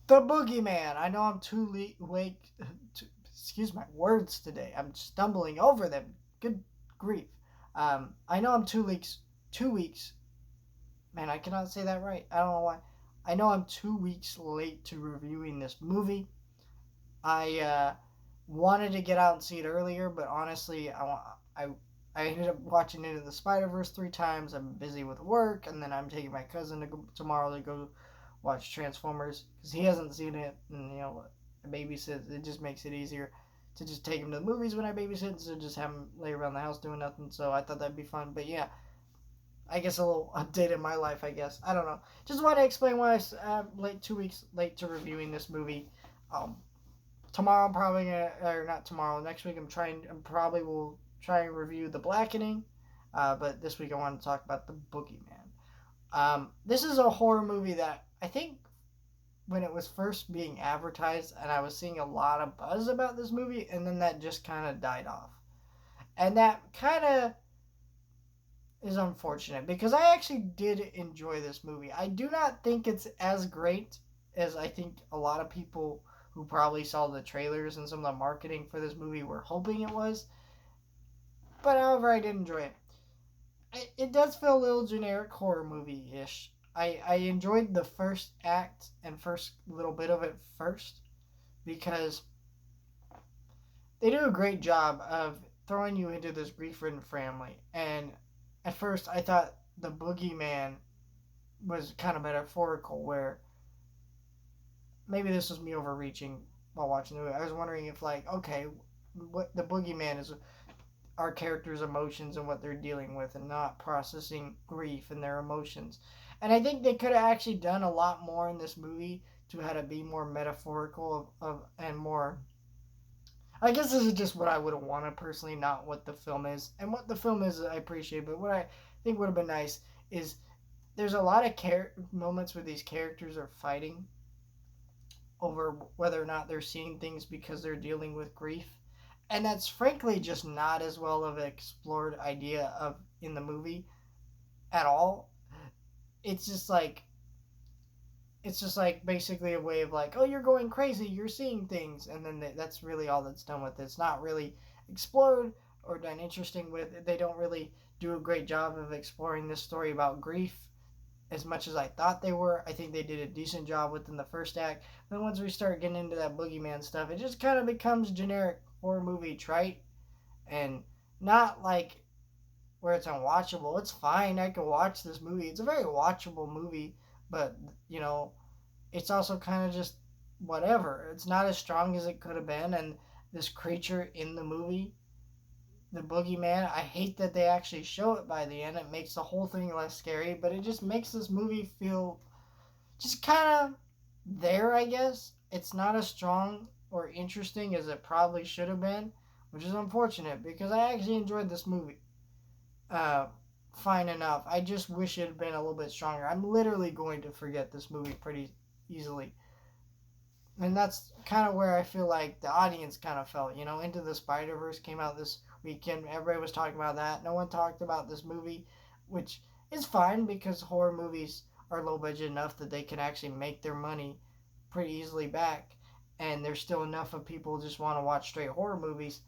The Boogeyman. I know I'm too late. Excuse my words today. I'm stumbling over them. Good grief. I know I'm 2 weeks. 2 weeks. Man, I cannot say that right. I don't know why. I know I'm 2 weeks late to reviewing this movie. I wanted to get out and see it earlier, but honestly, I ended up watching Into the Spider Verse 3 times. I'm busy with work, and then I'm taking my cousin to go tomorrow to go watch Transformers because he hasn't seen it, and I babysit. It just makes it easier to just take him to the movies when I babysit instead of just have him lay around the house doing nothing. So I thought that'd be fun. But yeah, I guess a little update in my life. I guess I don't know. Just want to explain why I'm late 2 weeks late to reviewing this movie. Um, Tomorrow I'm probably gonna, or not tomorrow. Next week I'm probably will try and review The Blackening. But this week I want to talk about The Boogeyman. This is a horror movie that I think when it was first being advertised, and I was seeing a lot of buzz about this movie, and then that just kind of died off. And that kind of is unfortunate because I actually did enjoy this movie. I do not think it's as great as I think a lot of people who probably saw the trailers and some of the marketing for this movie were hoping it was. But however, I did enjoy it. It does feel a little generic horror movie ish. I enjoyed the first act and first little bit of it first because they do a great job of throwing you into this grief ridden family. And at first, I thought the boogeyman was kind of metaphorical, where maybe this was me overreaching while watching the movie. I was wondering if, like, okay, what the boogeyman is our characters' emotions and what they're dealing with, and not processing grief and their emotions. And I think they could have actually done a lot more in this movie to have it be more metaphorical of and more. I guess this is just what I would have wanted personally, not what the film is. And what the film is, I appreciate, but what I think would have been nice is there's a lot of moments where these characters are fighting over whether or not they're seeing things because they're dealing with grief. And that's frankly just not as well of an explored idea of in the movie at all. It's just like basically a way of like, oh, you're going crazy, you're seeing things, and then that's really all that's done with it. It's not really explored or done interesting with it. They don't really do a great job of exploring this story about grief as much as I thought they were. I think they did a decent job within the first act. Then once we start getting into that boogeyman stuff, it just kind of becomes generic horror movie trite, and not like where it's unwatchable. It's fine. I can watch this movie. It's a very watchable movie, but it's also kind of just whatever. It's not as strong as it could have been, and this creature in the movie, the boogeyman, I hate that they actually show it by the end. It makes the whole thing less scary, but it just makes this movie feel just kind of there, I guess. It's not as strong or interesting as it probably should have been, which is unfortunate because I actually enjoyed this movie. Uh, Fine enough. I just wish it had been a little bit stronger. I'm literally going to forget this movie pretty easily. And that's kind of where I feel like the audience kind of felt. Into the Spider Verse came out this weekend. Everybody was talking about that. No one talked about this movie, which is fine because horror movies are low budget enough that they can actually make their money pretty easily back. And there's still enough of people who just want to watch straight horror movies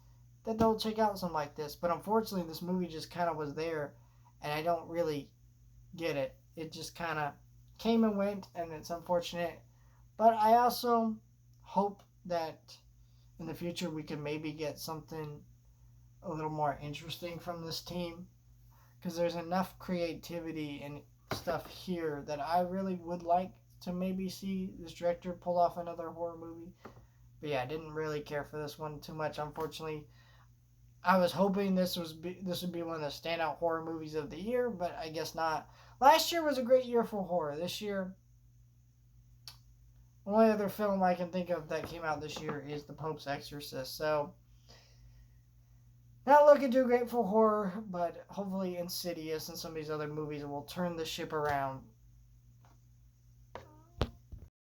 that they'll check out something like this. But unfortunately, this movie just kind of was there, and I don't really get it. It just kind of came and went, and it's unfortunate. But I also hope that in the future we can maybe get something a little more interesting from this team, because there's enough creativity and stuff here that I really would like to maybe see this director pull off another horror movie. But yeah, I didn't really care for this one too much, unfortunately. I was hoping this would be one of the standout horror movies of the year, but I guess not. Last year was a great year for horror. This year, the only other film I can think of that came out this year is The Pope's Exorcist. So, not looking too great for horror, but hopefully Insidious and some of these other movies will turn the ship around